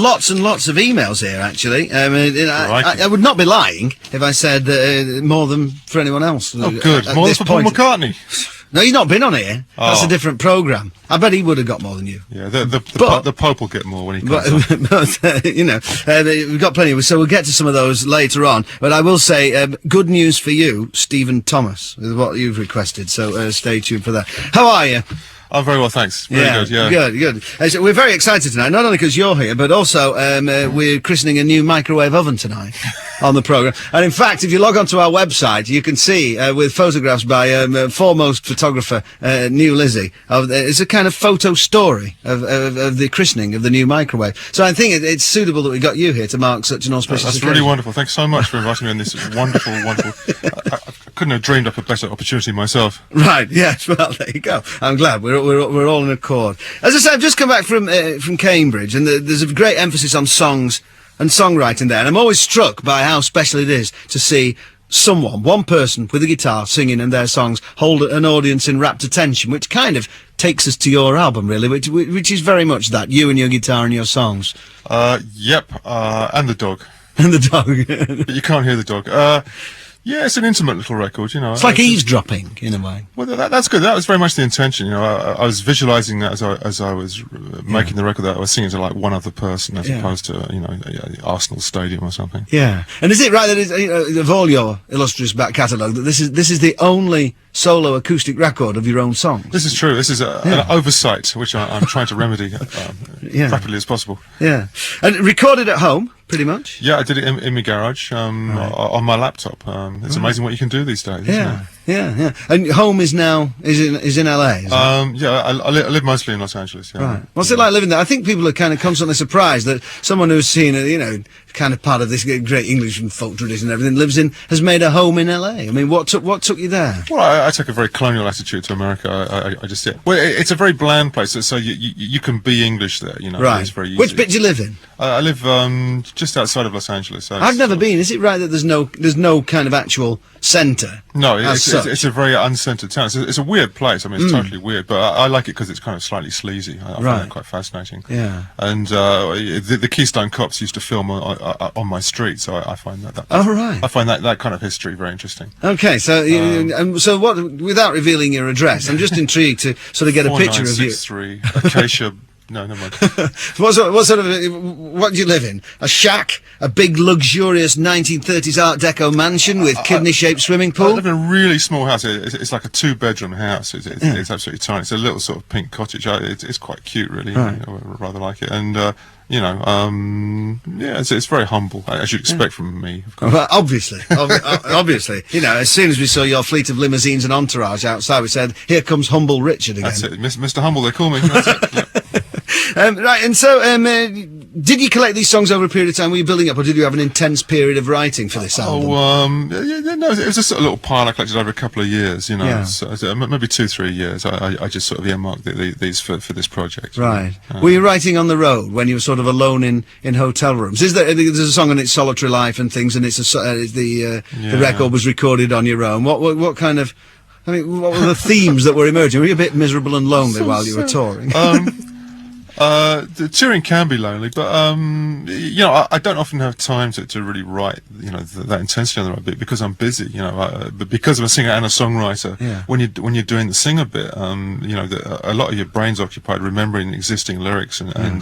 Lots and lots of emails here, actually. I would not be lying if I said more than for anyone else. Oh, good. More than for Paul McCartney. No, he's not been on here. Oh. That's a different programme. I bet he would have got more than you. Yeah, the Pope will get more when he comes on. But we've got plenty, so we'll get to some of those later on. But I will say, good news for you, Stephen Thomas, with what you've requested, so stay tuned for that. How are you? I'm very well, thanks. Very good. Good. So we're very excited tonight, not only because you're here, but also we're christening a new microwave oven tonight on the programme. And in fact, if you log onto our website, you can see with photographs by foremost photographer New Lizzie. It's a kind of photo story of the christening of the new microwave. So I think it's suitable that we got you here to mark such an auspicious occasion. That's really wonderful. Thanks so much for inviting me on this wonderful. I couldn't have dreamed up a better opportunity myself. Right. Yes. Well, there you go. I'm glad we're all in accord. As I said, I've just come back from Cambridge, and there's a great emphasis on songs and songwriting there. And I'm always struck by how special it is to see one person with a guitar singing and their songs hold an audience in rapt attention, which kind of takes us to your album, really, which is very much that, you and your guitar and your songs. Yep, and the dog. And the dog. But you can't hear the dog. Yeah, it's an intimate little record, you know. It's like eavesdropping, in a way. Well, that's good. That was very much the intention, you know. I was visualising that as I was making the record, that I was singing to like one other person as opposed to, you know, Arsenal Stadium or something. Yeah. And is it right that it's, of all your illustrious back catalogue, that this is the only solo acoustic record of your own songs? This is true. This is an oversight, which I'm trying to remedy rapidly as possible. Yeah. And recorded at home, pretty much? Yeah, I did it in my garage, on my laptop. It's amazing what you can do these days, isn't it? Yeah. And home is in LA, isn't it? Yeah, I live mostly in Los Angeles, yeah. Right. What's it like living there? I think people are kind of constantly surprised that someone who's seen, kind of part of this great English and folk tradition and everything, has made a home in LA. I mean, what took you there? Well, I took a very colonial attitude to America. I just, it's a very bland place, so you can be English there, you know. Right. It's very easy. Which bit do you live in? I live just outside of Los Angeles. So I've never been. Is it right that there's no kind of actual centre? No, it's a very uncentered town. It's a weird place. I mean, it's totally weird, but I like it because it's kind of slightly sleazy. I find that quite fascinating. Yeah. And the Keystone Cops used to film on my street, so I find that. Oh, right. I find that kind of history very interesting. Okay, so so what? Without revealing your address, I'm just intrigued to sort of get a picture of you. 4963 Acacia. No, never mind. What do you live in? A shack? A big, luxurious 1930s Art Deco mansion with kidney-shaped swimming pool? I live in a really small house. It's like a 2-bedroom house. It's absolutely tiny. It's a little sort of pink cottage. It's quite cute, really. Right. I rather like it. And, it's very humble, as you'd expect from me, of course. Well, obviously. As soon as we saw your fleet of limousines and entourage outside, we said, here comes Humble Richard again. That's it. Mr. Humble, they call me. That's it. Yep. Right, and so, did you collect these songs over a period of time? Were you building up, or did you have an intense period of writing for this album? No, it was just a little pile I collected over a couple of years, you know. Yeah. So, maybe 2-3 years. I just sort of earmarked these for this project. Right. Were you writing on the road when you were sort of alone in hotel rooms? There's a song on its solitary life and things, and the record was recorded on your own. What kind of? I mean, what were the themes that were emerging? Were you a bit miserable and lonely while you were touring? The touring can be lonely, but I don't often have time to really write, that intensity on the right bit because I'm busy, but because I'm a singer and a songwriter, when you're doing the singer bit, a lot of your brain's occupied remembering existing lyrics and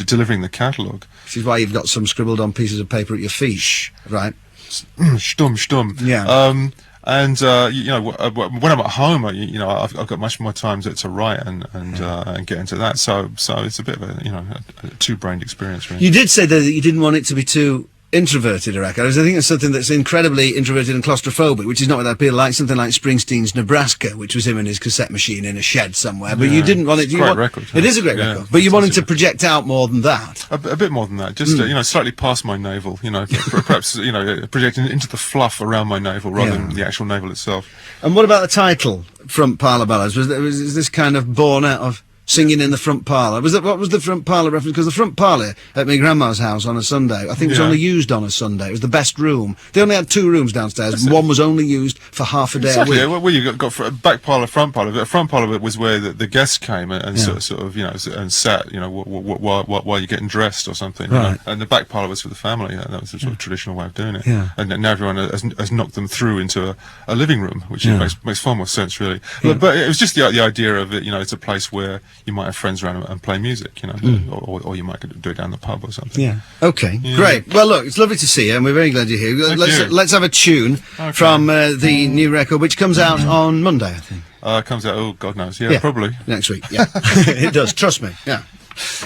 delivering the catalogue. Which is why you've got some scribbled on pieces of paper at your feet, right? Stum. Yeah. And when I'm at home, I've got much more time to write and get into that. So it's a bit of a two-brained experience, really. You did say though that you didn't want it to be too introverted a record. I think it's something that's incredibly introverted and claustrophobic, which is not what that appeal like something like Springsteen's Nebraska, which was him and his cassette machine in a shed somewhere. But you didn't want it. It's a great record. It is a great record, but you wanted to project out more than that. A bit more than that, just slightly past my navel. Perhaps projecting into the fluff around my navel rather than the actual navel itself. And what about the title, Front Parlour Ballads? Was this kind of born out of singing in the front parlour. What was the front parlour reference? Because the front parlour at my grandma's house on a Sunday, I think was only used on a Sunday. It was the best room. They only had 2 rooms downstairs, and one was only used for half a day a week. Yeah, well, you got for a back parlour, front parlour. But a front parlour was where the guests came and sort of, you know, and sat, you know, while you're getting dressed or something. Right. You know? And the back parlour was for the family. That was the sort of traditional way of doing it. Yeah. And now everyone has knocked them through into a living room, which makes far more sense, really. Yeah. But it was just the idea of it. You know, it's a place where you might have friends around and play music. You know, or you might do it down the pub or something. Yeah. Okay. Yeah. Great. Well, look, it's lovely to see you, and we're very glad you're here. Let's have a tune from the new record, which comes out on Monday, I think. Comes out. Oh, God knows. Yeah, probably next week. Yeah, it does. Trust me. Yeah.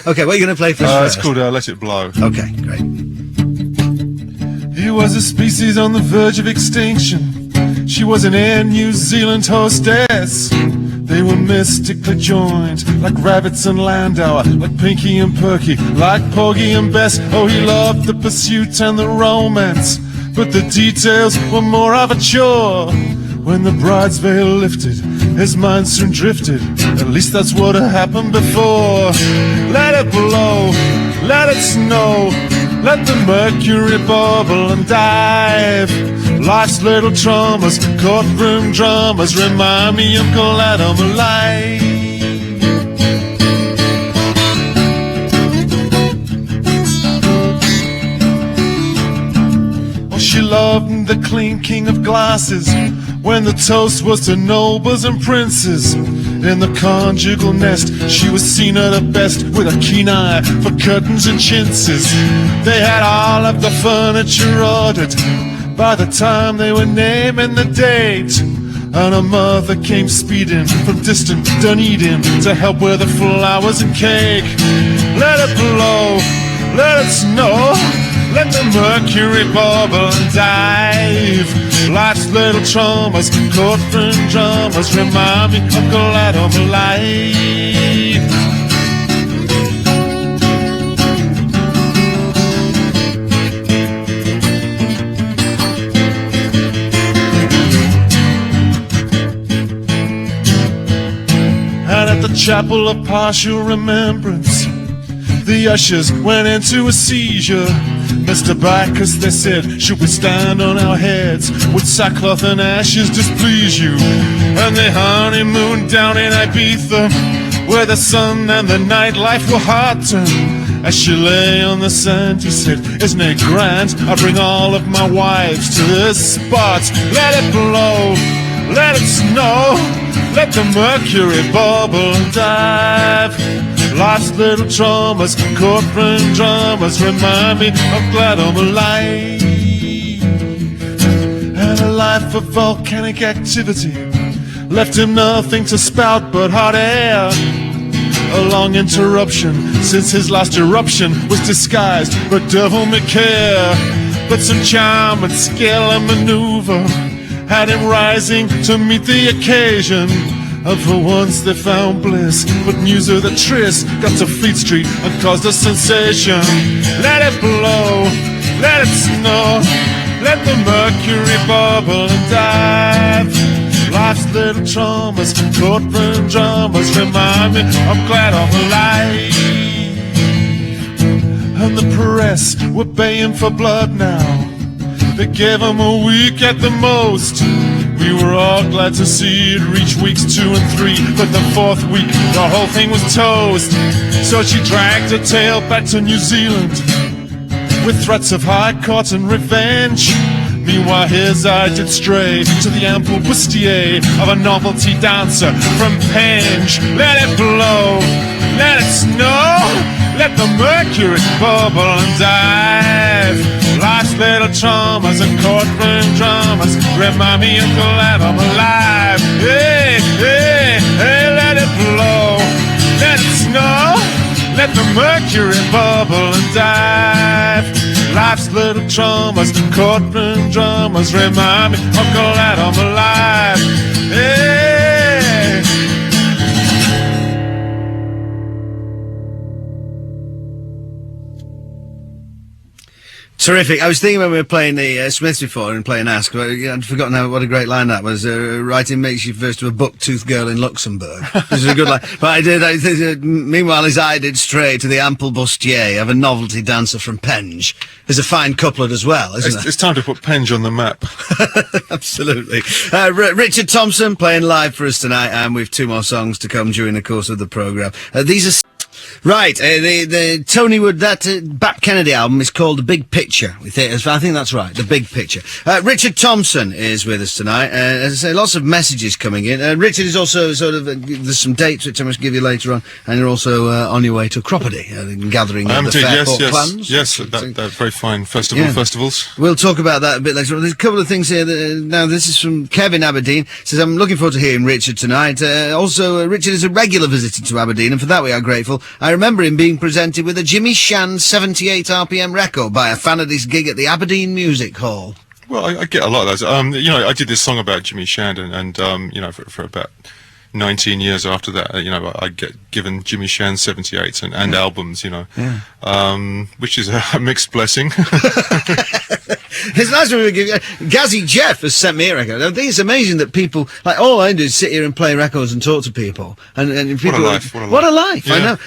Okay. What are you going to play for us first? It's called "Let It Blow." Okay. Great. He was a species on the verge of extinction. She was an Air New Zealand hostess. They were mystically joined, like Rabbits and Landauer, like Pinky and Perky, like Porgy and Bess. Oh, he loved the pursuit and the romance, but the details were more of a chore. When the bride's veil lifted, his mind soon drifted. At least that's what had happened before. Let it blow, let it snow, let the mercury bubble and dive. Life's little traumas, courtroom dramas remind me I'm glad I'm alive. Oh, she loved the clinking of glasses when the toast was to nobles and princes. In the conjugal nest, she was seen at her best with a keen eye for curtains and chintzes. They had all of the furniture ordered by the time they were naming the date. And her mother came speeding from distant Dunedin to help with the flowers and cake. Let it blow, let it snow, let the mercury bubble and dive. Life's little traumas, courtroom dramas remind me I'm glad I'm alive. And at the chapel of partial remembrance, the ushers went into a seizure. Mr. Bacchus, they said, should we stand on our heads? Would sackcloth and ashes displease you? And they honeymooned down in Ibiza, where the sun and the nightlife were hot. As she lay on the sand, he said, isn't it grand? I bring all of my wives to this spot. Let it blow, let it snow, let the mercury bubble and dive. Life's little traumas, courtroom dramas remind me I'm glad I'm alive. And a life of volcanic activity left him nothing to spout but hot air. A long interruption since his last eruption was disguised but devil may care. But some charm and skill and maneuver had him rising to meet the occasion. And for once they found bliss, but news of the tryst got to Fleet Street and caused a sensation. Let it blow, let it snow, let the mercury bubble and dive. Life's little traumas, courtroom dramas remind me I'm glad I'm alive. And the press were baying for blood now. They gave him a week at the most. We were all glad to see it reach weeks 2 and 3, but the 4th week, the whole thing was toast. So she dragged her tail back to New Zealand, with threats of high court and revenge. Meanwhile his eye did stray to the ample bustier of a novelty dancer from Penge. Let it blow, let it snow, let the mercury bubble and dive. Life's little traumas and courtroom dramas remind me I'm glad I'm alive. Hey, hey, hey, let it blow, let it snow, let the mercury bubble and dive. Life's little traumas, courtroom dramas remind me I'm glad I'm alive. Hey. Terrific. I was thinking when we were playing the Smiths before and playing Ask, but I'd forgotten what a great line that was. Writing makes you first to a buck-toothed girl in Luxembourg. This is a good line. But meanwhile, his eye did stray to the ample bustier of a novelty dancer from Penge. There's a fine couplet as well, isn't there? It's time to put Penge on the map. Absolutely. Richard Thompson playing live for us tonight, and we've 2 more songs to come during the course of the programme. These are... Right, the Tony Wood, that Bat Kennedy album is called The Big Picture. I think that's right, The Big Picture. Richard Thompson is with us tonight. As I say, lots of messages coming in. Richard is also sort of, there's some dates which I must give you later on, and you're also on your way to Cropperty, gathering the Fairport clans. Yes, that very fine festivals. We'll talk about that a bit later on. There's a couple of things here. Now, this is from Kevin Aberdeen. Says, I'm looking forward to hearing Richard tonight. Also, Richard is a regular visitor to Aberdeen, and for that we are grateful. I remember him being presented with a Jimmy Shan 78 RPM record by a fan of this gig at the Aberdeen Music Hall. Well, I get a lot of those. I did this song about Jimmy Shan, and for about 19 years after that, I get given Jimmy Shan 78s and albums, which is a mixed blessing. It's nice when we give Gazzy Jeff has sent me a record. I think it's amazing that people, like, all I do is sit here and play records and talk to people. And people, what a life, yeah. I know.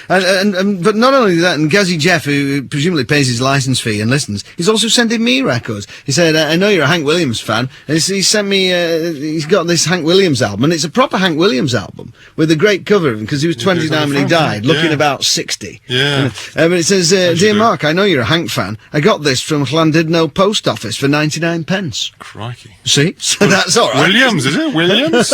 And but not only that, and Gazzy Jeff, who presumably pays his license fee and listens, he's also sending me records. He said, I know you're a Hank Williams fan. And he sent me, he's got this Hank Williams album, and it's a proper Hank Williams album with a great cover of him, because he was 29 when he died, looking about 60. Yeah. But it says, Dear Mark, I know you're a Hank fan. I got this from Llandudno Post Office for 99 pence. Crikey. See? So that's all right. Williams, is it? Williams?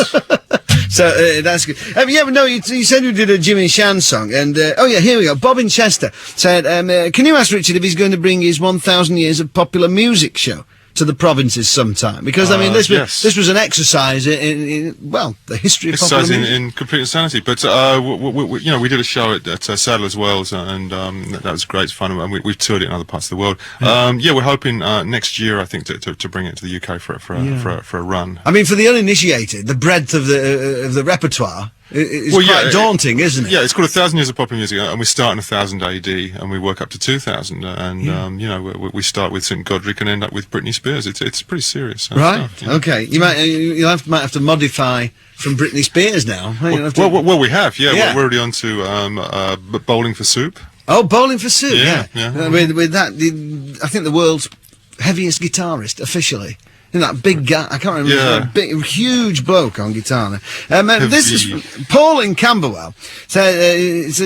So that's good. Yeah, but no, you said you did a Jimmy Shan song, and oh yeah, here we go. Bob in Chester said, can you ask Richard if he's going to bring his 1,000 Years of Popular Music show to the provinces sometime? Because I mean, this was an exercise in the history of popular music. in complete insanity. But we did a show at Sadler's Wells, and that was great fun, and we've toured it in other parts of the world. We're hoping next year, I think, to bring it to the UK for a run. I mean, for the uninitiated, the breadth of the repertoire is quite daunting, isn't it? Yeah, it's called 1,000 Years of Popular Music, and we start in 1000 AD, and we work up to 2000, and we start with St Godric and end up with Britney Spears. It's pretty serious. Right. Stuff, Okay. You might have to modify from Britney Spears now. Well, we have. Yeah. We're already on to Bowling for Soup. Oh, Bowling for Soup. Yeah. With that, I think the world's heaviest guitarist officially. That big guy, I can't remember. Yeah. Big, huge bloke on guitar. This is Paul in Camberwell. Said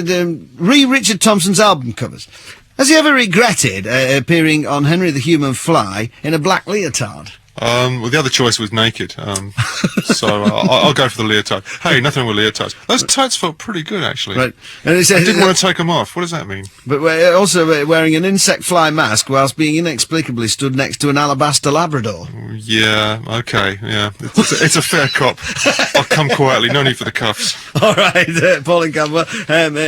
Richard Thompson's album covers. Has he ever regretted appearing on Henry the Human Fly in a black leotard? Well, the other choice was naked, so I'll go for the leotard. Hey, nothing wrong with leotards. Those tights felt pretty good, actually. Right. And I didn't want to take them off. What does that mean? But also wearing an insect fly mask whilst being inexplicably stood next to an alabaster Labrador. Yeah, okay, yeah. It's a fair cop. I'll come quietly, no need for the cuffs. All right, Paul and Campbell,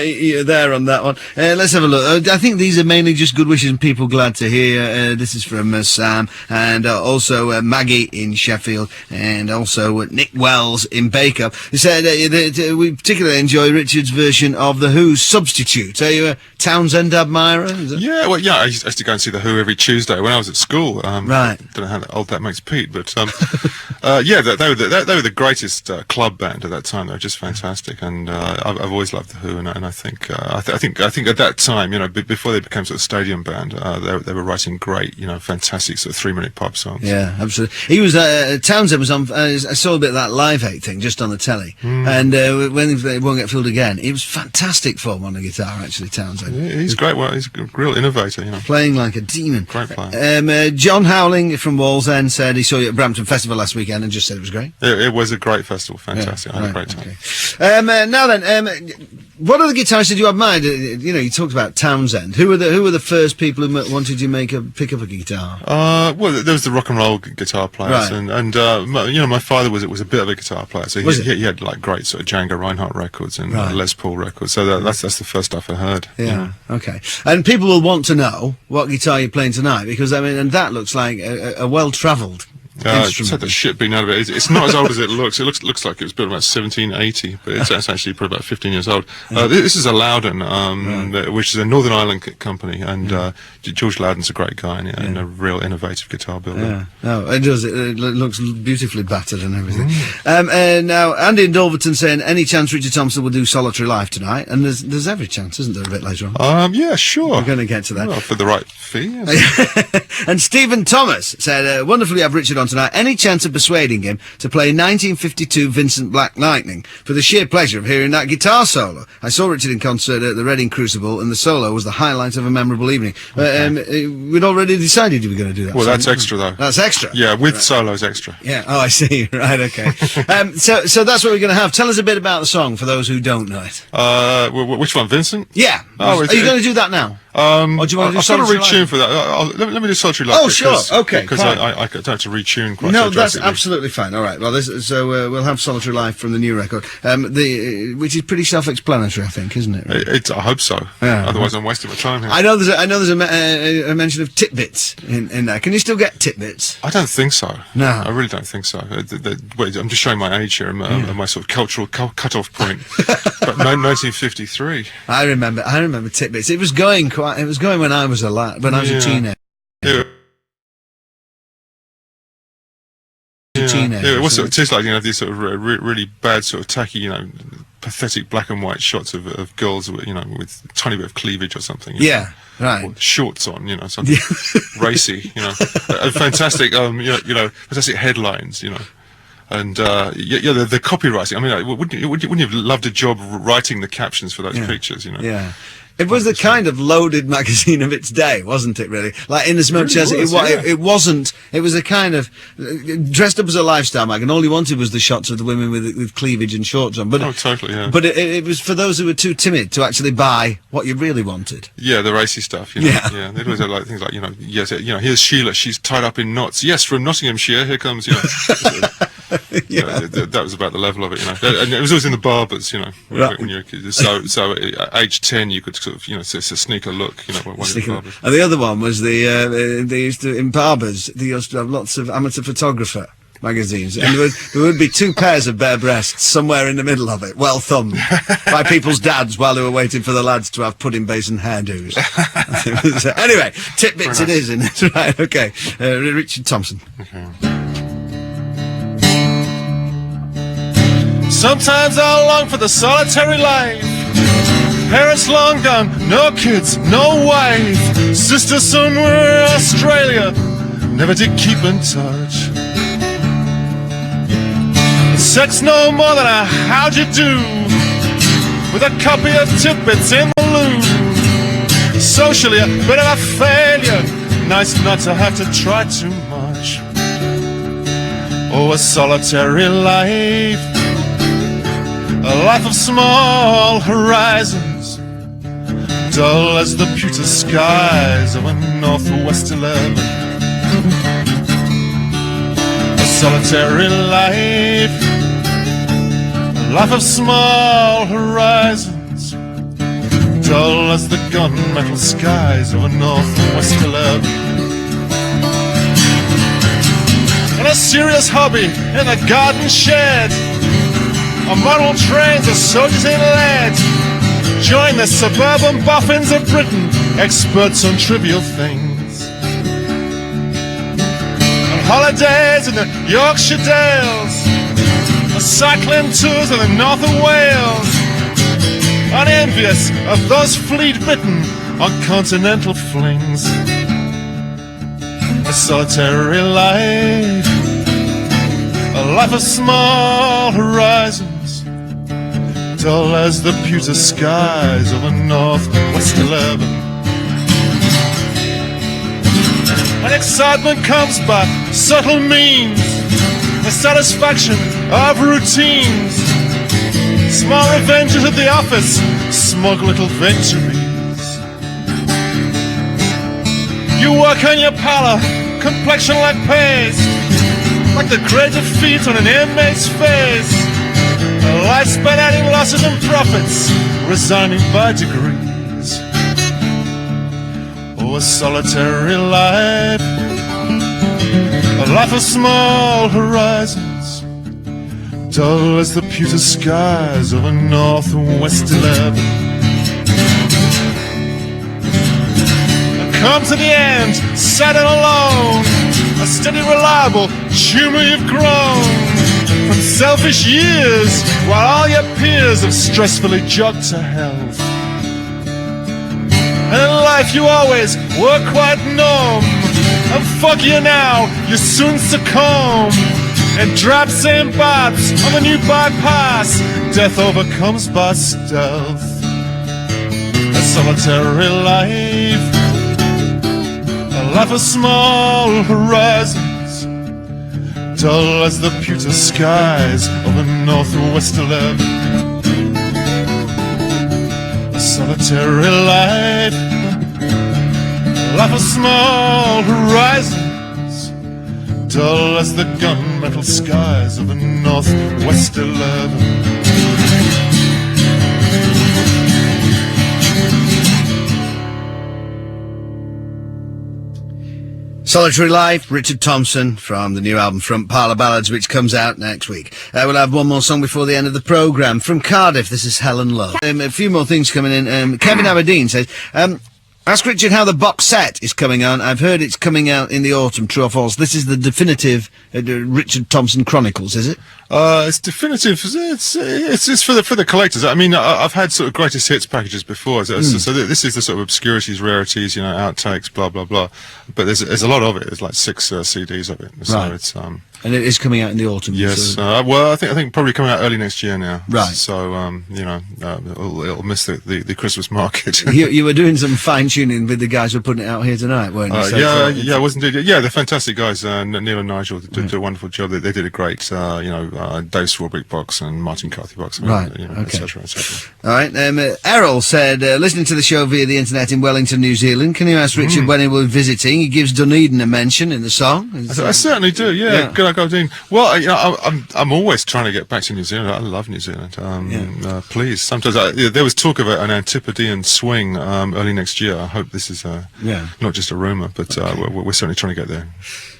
you're there on that one. Let's have a look. I think these are mainly just good wishes and people glad to hear. This is from Sam, and also Maggie in Sheffield, and also Nick Wells in Baker. He said that we particularly enjoy Richard's version of The Who's Substitute. Are you a Townsend admirer? Yeah, well, yeah, I used to go and see The Who every Tuesday when I was at school. Right. Don't know how old that makes Pete, but yeah, they were the greatest club band at that time. They were just fantastic, and I've always loved The Who, and I think I think at that time, before they became sort of stadium band, they were writing great, fantastic sort of 3-minute pop songs. Yeah, absolutely. He was Townsend was on. I saw a bit of that Live 8 thing just on the telly, and when It Won't Get Filled Again, he was fantastic form on the guitar. Actually, Townsend. Yeah, he's great. Well, he's a real innovator. Playing like a demon. Great player. John Howling from Wallsend said he saw you at Brampton Festival last weekend and just said it was great. It was a great festival. Fantastic. I had a great time. Okay. Now then, what other guitarists did you admire? You talked about Townsend. Who were the first people who wanted you pick up a guitar? Well, there was the rock and roll guitar players, right. and my father was a bit of a guitar player, so he had like great sort of Django Reinhardt records and Les Paul records. So that's the first stuff I heard. Yeah. Okay. And people will want to know what guitar you're playing tonight, because and that looks like a well-travelled It's had the shit being out of it. It's not as old as it looks. It looks like it was built about 1780, but it's actually probably about 15 years old. This is a Loudon, which is a Northern Ireland company, and George Loudon's a great guy and a real innovative guitar builder. Yeah, no, it does. It looks beautifully battered and everything. Now, Andy in Dulverton saying, any chance Richard Thompson will do Solitary Life tonight? And there's every chance, isn't there, a bit later on? Yeah, sure. We're going to get to that. Well, for the right fee. Yes. And Stephen Thomas said, wonderfully have Richard on tonight. Any chance of persuading him to play 1952 Vincent Black Lightning for the sheer pleasure of hearing that guitar solo? I saw Richard in concert at the Reading Crucible, and the solo was the highlight of a memorable evening. We'd already decided you were going to do that. Well, that's extra, though. That's extra? Yeah, with solos extra. Yeah, oh, I see. Right, okay. So that's what we're going to have. Tell us a bit about the song for those who don't know it. Which one, Vincent? Yeah. Oh, are you going to do that now? Or do you want to do Solitary Life? retune for that. Let me do Solitary Life. Oh, sure. Okay, because fine. I don't have to retune quite No, so that's drastically. absolutely fine. All right. Well, we'll have Solitary Life from the new record, which is pretty self-explanatory, I think, isn't it? I hope so. Yeah. Otherwise, I'm wasting my time here. I know there's a mention of titbits in there. Can you still get titbits? I don't think so. No. I really don't think so. Wait, I'm just showing my age here, my sort of cultural cut-off point. But 1953. I remember titbits. It was going when I was a lad, when I was a teenager. Yeah. Teenager. Yeah, it was it is like, these sort of really bad, sort of tacky, pathetic black and white shots of girls, with a tiny bit of cleavage or something. Yeah, right. Or shorts on, something racy, fantastic, fantastic headlines, and the copywriting. I mean, wouldn't you have loved a job writing the captions for those pictures? Yeah. It was the kind of loaded magazine of its day, wasn't it, really? Like, in as much as it wasn't, it was a kind of, dressed up as a lifestyle mag, and all you wanted was the shots of the women with cleavage and shorts on. But, totally, yeah. But it was for those who were too timid to actually buy what you really wanted. Yeah, the racy stuff, Yeah. There was like things like, yes, here's Sheila, she's tied up in knots. Yes, from Nottinghamshire, here comes, that was about the level of it, and it was always in the barbers, when you were kids. So at age 10, you could sort of, it's a sneaker look, barbers. And the other one was they used to, in barbers, they used to have lots of amateur photographer magazines, and there would be two pairs of bare breasts somewhere in the middle of it, well thumbed, by people's dads while they were waiting for the lads to have pudding basin hairdos. Anyway, titbits it is, isn't it? Right, okay. Richard Thompson. Okay. Sometimes I long for the solitary life. Parents long gone, no kids, no wife. Sister somewhere in Australia, never did keep in touch. Sex no more than a how'd you do, with a copy of Tidbits in the loo. Socially a bit of a failure, nice not to have to try too much. Oh, a solitary life, a life of small horizons, dull as the pewter skies of a northwest 11. A solitary life, a life of small horizons, dull as the gunmetal skies of a northwest 11. And a serious hobby in a garden shed, a model trains of soldiers in lead. Join the suburban boffins of Britain, experts on trivial things. On holidays in the Yorkshire Dales, on cycling tours in the north of Wales, unenvious of those fleet-bitten on continental flings. A solitary life, a life of small horizons, dull as the pewter skies of a northwest 11. And excitement comes by subtle means, the satisfaction of routines, small revenges at the office, smug little victories. You work on your pallor, complexion like paste, like the great defeat on an inmate's face. A life spent adding losses and profits, resigning by degrees. Oh, a solitary life, A life of small horizons, dull as the pewter skies of a northwest 11. Come to the end, sad and alone, a steady, reliable tumor you've grown from selfish years, while all your peers have stressfully jogged to health. And in life you always were quite numb, and fuck you now, you soon succumb. And drop same bots on the new bypass, death overcomes by stealth. A solitary life, a life of small horizons, dull as the pewter skies of a northwest 11. A solitary life, a life of small horizons, dull as the gunmetal skies of a northwest 11. Solitary Life, Richard Thompson, from the new album Front Parlour Ballads, which comes out next week. We'll have one more song before the end of the programme. From Cardiff, this is Helen Love. A few more things coming in. Kevin Aberdeen says, ask Richard how the box set is coming on. I've heard it's coming out in the autumn, true or false? This is the definitive Richard Thompson Chronicles, is it? It's definitive. It's for the collectors. I mean, I've had sort of greatest hits packages before, so this is the sort of obscurities, rarities, you know, outtakes, blah blah blah. But there's a lot of it. There's like 6 CDs of it. So right. It's and it is coming out in the autumn. Yes. So. Well, I think probably coming out early next year now. Right. So you know, it'll miss the Christmas market. you were doing some fine tuning with the guys who are putting it out here tonight, weren't you? Yeah, I was indeed. Yeah, they're fantastic guys. Neil and Nigel did a wonderful job. They did a great, Dave Swarbrick box and Martin Carthy box, right? You know, Okay. etc. etc. All right. Errol said, listening to the show via the internet in Wellington, New Zealand. Can you ask Richard when he will be visiting? He gives Dunedin a mention in the song. I certainly do. Yeah. Good luck, Dean. Well, I'm always trying to get back to New Zealand. I love New Zealand. Please. Sometimes there was talk of an Antipodean swing early next year. I hope this is not just a rumour, but we're certainly trying to get there.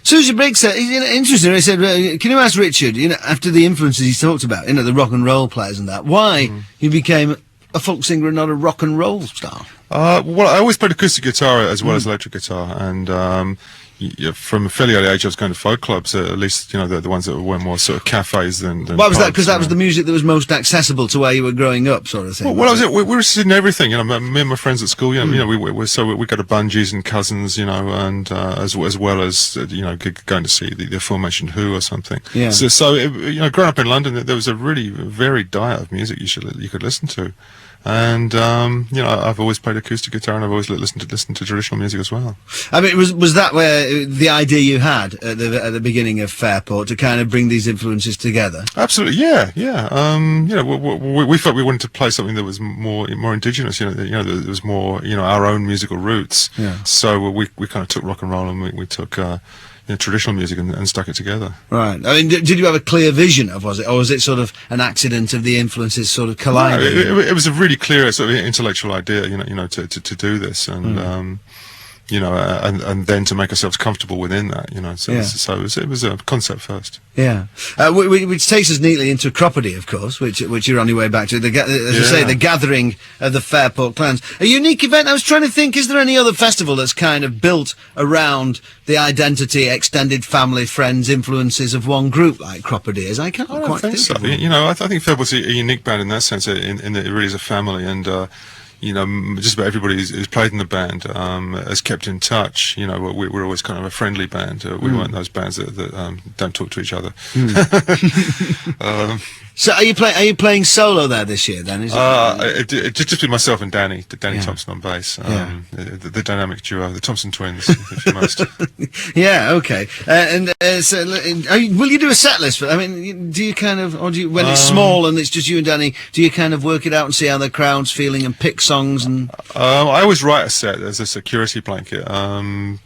Susie Briggs said, interesting. He said, can you ask Richard, after the influences he talked about, the rock and roll players and that, why he became a folk singer and not a rock and roll star? Well, I always played acoustic guitar as well as electric guitar, and from a fairly early age, I was going to folk clubs, at least, the ones that were more sort of cafes than Why was that? pubs, Because that was the music that was most accessible to where you were growing up, sort of thing. Well, we were interested in everything. Me and my friends at school, we go to bungees and cousins, and as well as going to see the aforementioned Who or something. Yeah. So growing up in London, there was a really varied diet of music you could listen to. And I've always played acoustic guitar, and I've always listened to traditional music as well. I mean, was that where the idea you had at the beginning of Fairport to kind of bring these influences together? Absolutely, yeah. We felt we wanted to play something that was more indigenous. That was more our own musical roots. Yeah. So we kind of took rock and roll and we took traditional music and stuck it together. Right. I mean, did you have a clear vision of, or was it sort of an accident of the influences sort of colliding? No, it was a really clear sort of intellectual idea, to do this, and and then to make ourselves comfortable within that, So it was a concept first. Yeah. Which takes us neatly into Croppedy, of course, which you're on your way back to. As you say, the gathering of the Fairport clans. A unique event. I was trying to think, is there any other festival that's kind of built around the identity, extended family, friends, influences of one group like Croppedy is? I can't quite think so. of one. I think Fairport's a unique band in that sense, in that it really is a family, and just about everybody who's played in the band has kept in touch. We're always kind of a friendly band. We weren't those bands that don't talk to each other. So are you playing solo there this year then? Is it just be myself and Danny Thompson on bass. The dynamic duo, the Thompson twins, if you must. Yeah, okay. So, will you do a set list? I mean, do you kind of, or do you, when it's small and it's just you and Danny, do you kind of work it out and see how the crowd's feeling and pick songs? And I always write a set as a security blanket,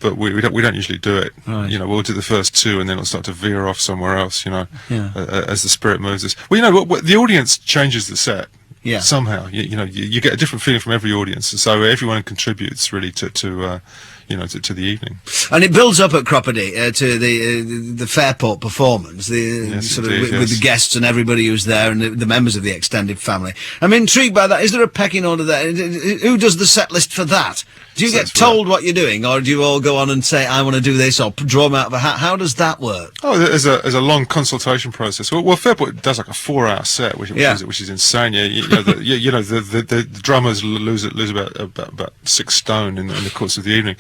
but we don't usually do it. Right. We'll do the first 2 and then it'll start to veer off somewhere else. As the spirit moves us. Well, the audience changes the set. Yeah. Somehow, you get a different feeling from every audience, and so everyone contributes really to to the evening. And it builds up at Cropperdy to the Fairport performance, Yes, sort indeed, of with yes. the guests and everybody who's there and the members of the extended family. I'm intrigued by that. Is there a pecking order there? Who does the set list for that? Do you get told what you're doing, or do you all go on and say, I want to do this, or draw them out of a hat? How does that work? Oh, there's a long consultation process. Well, Fairport does like a 4-hour set, which is insane. The drummers lose about 6 stone in the course of the evening.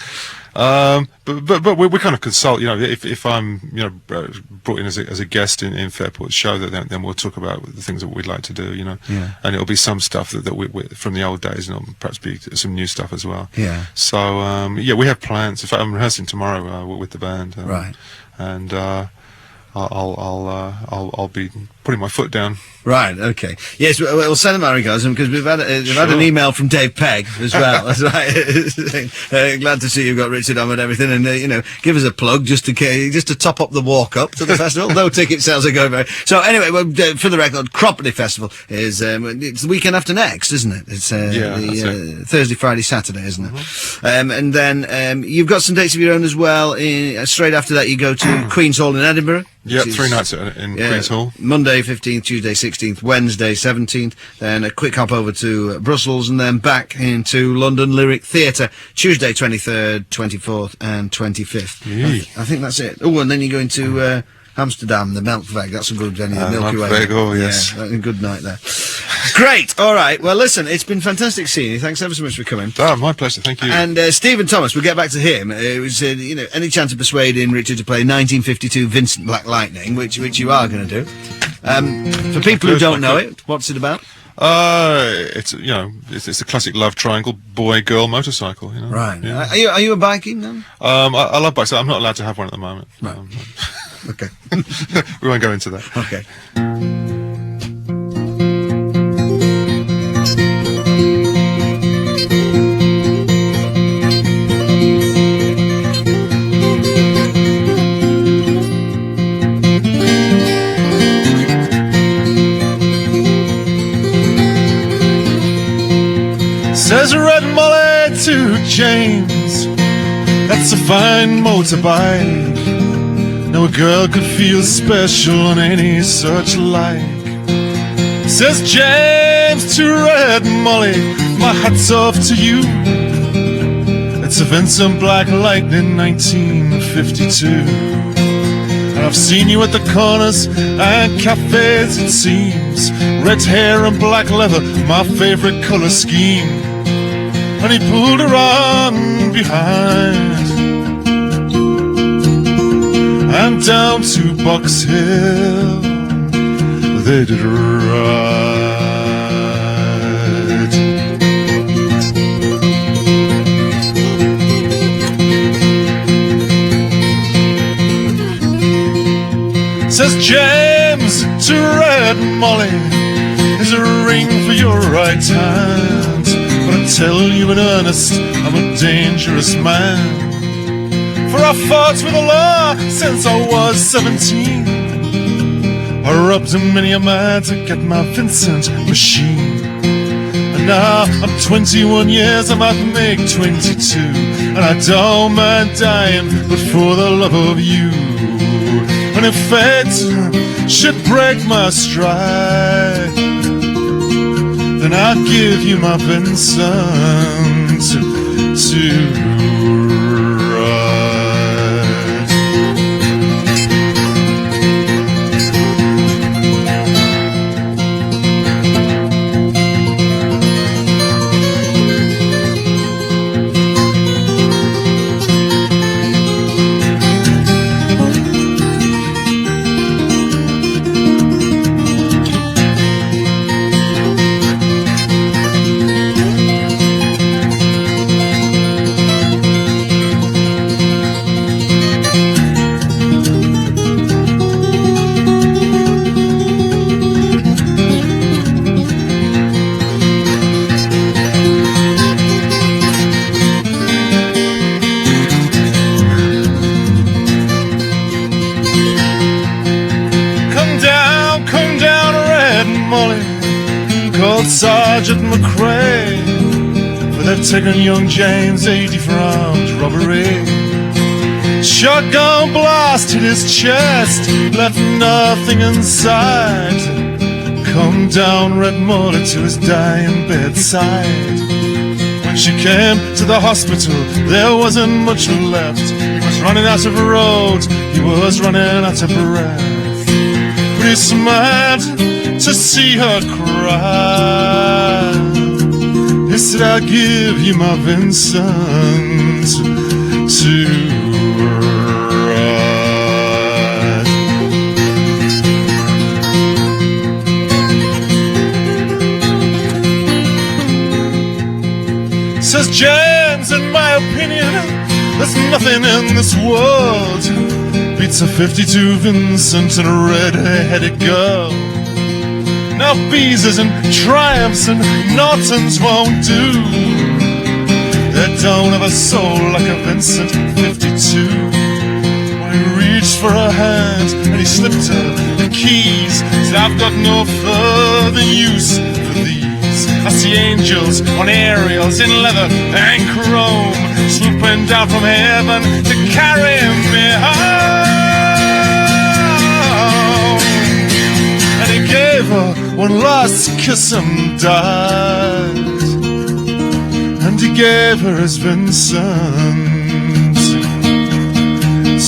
But we kind of consult. If I'm brought in as a guest in Fairport's show, then we'll talk about the things that we'd like to do. And it'll be some stuff that we from the old days, and it'll perhaps be some new stuff as well. Yeah. So we have plans. In fact, I'm rehearsing tomorrow with the band. Right. And I'll be putting my foot down. Right, okay. Yes, we'll send them our regards, because we've had an email from Dave Pegg as well. That's right. Glad to see you've got Richard on and everything, and give us a plug just to top up the walk up to the festival. No ticket sales are going very. So anyway, for the record, Cropperdy Festival is it's the weekend after next, isn't it? It's Thursday, Friday, Saturday, isn't it? And then you've got some dates of your own as well. Straight after that, you go to Queen's Hall in Edinburgh. Yeah, 3 nights in Queen's Hall. Monday 15th, Tuesday 16th, Wednesday 17th, then a quick hop over to Brussels, and then back into London Lyric Theatre, Tuesday 23rd, 24th and 25th. I think that's it. Oh, and then you go into Amsterdam, the Melkweg. That's a good venue, the Milky Way. Melkweg, oh yes. Yeah, a good night there. Great. All right. Well, listen, it's been fantastic seeing you. Thanks ever so much for coming. Oh, my pleasure. Thank you. And Stephen Thomas, we'll get back to him. It was, any chance of persuading Richard to play 1952 Vincent Black Lightning, which you are going to do. For people who don't know it, what's it about? It's it's a classic love triangle, boy, girl, motorcycle. Right. Yeah. Are you a biking then? I love bikes. I'm not allowed to have one at the moment. Right. Okay. We won't go into that. Okay. Says Red Molly to James, that's a fine motorbike. No girl could feel special on any such like. Says James to Red Molly, my hat's off to you. It's a Vincent Black Lightning 1952. And I've seen you at the corners and cafes, it seems. Red hair and black leather, my favorite color scheme. And he pulled her on behind and down to Box Hill they did ride. Says James to Red Molly, there's a ring for your right hand, but I tell you in earnest, I'm a dangerous man. For I fought with the law since I was 17. I robbed many a man to get my Vincent machine. And now I'm 21 years, I might make 22. And I don't mind dying, but for the love of you. And if fate should break my stride, then I'll give you my Vincent to ride. Sergeant McRae, for They've taken young James, 80 for armed robbery. Shotgun blast hit his chest, left nothing inside. Come down Red Mortar to his dying bedside. When she came to the hospital, there wasn't much left. He was running out of roads, he was running out of breath. But he smiled to see her cry. He said, I'll give you my Vincent to ride. Says James, in my opinion, there's nothing in this world beats a 52 Vincent and a red-headed girl. Now Beezers and Triumphs and Nortons won't do. They don't have a soul like a Vincent 52. When he reached for her hand and he slipped her the keys, said, I've got no further use for these. I see angels on aerials in leather and chrome, swooping down from heaven to carry me home. And he gave her one last kiss and died. And he gave her his Vincent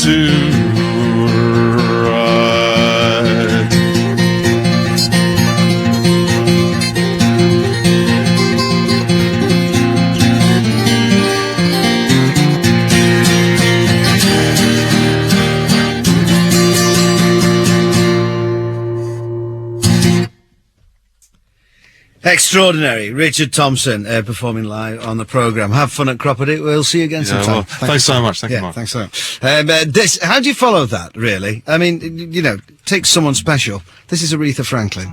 to ride. Extraordinary. Richard Thompson performing live on the programme. Have fun at Cropperty. We'll see you again sometime. Well, thanks so much. Thank you, Mark. Thanks so much. How do you follow that, really? I mean, you know, take someone special. This is Aretha Franklin.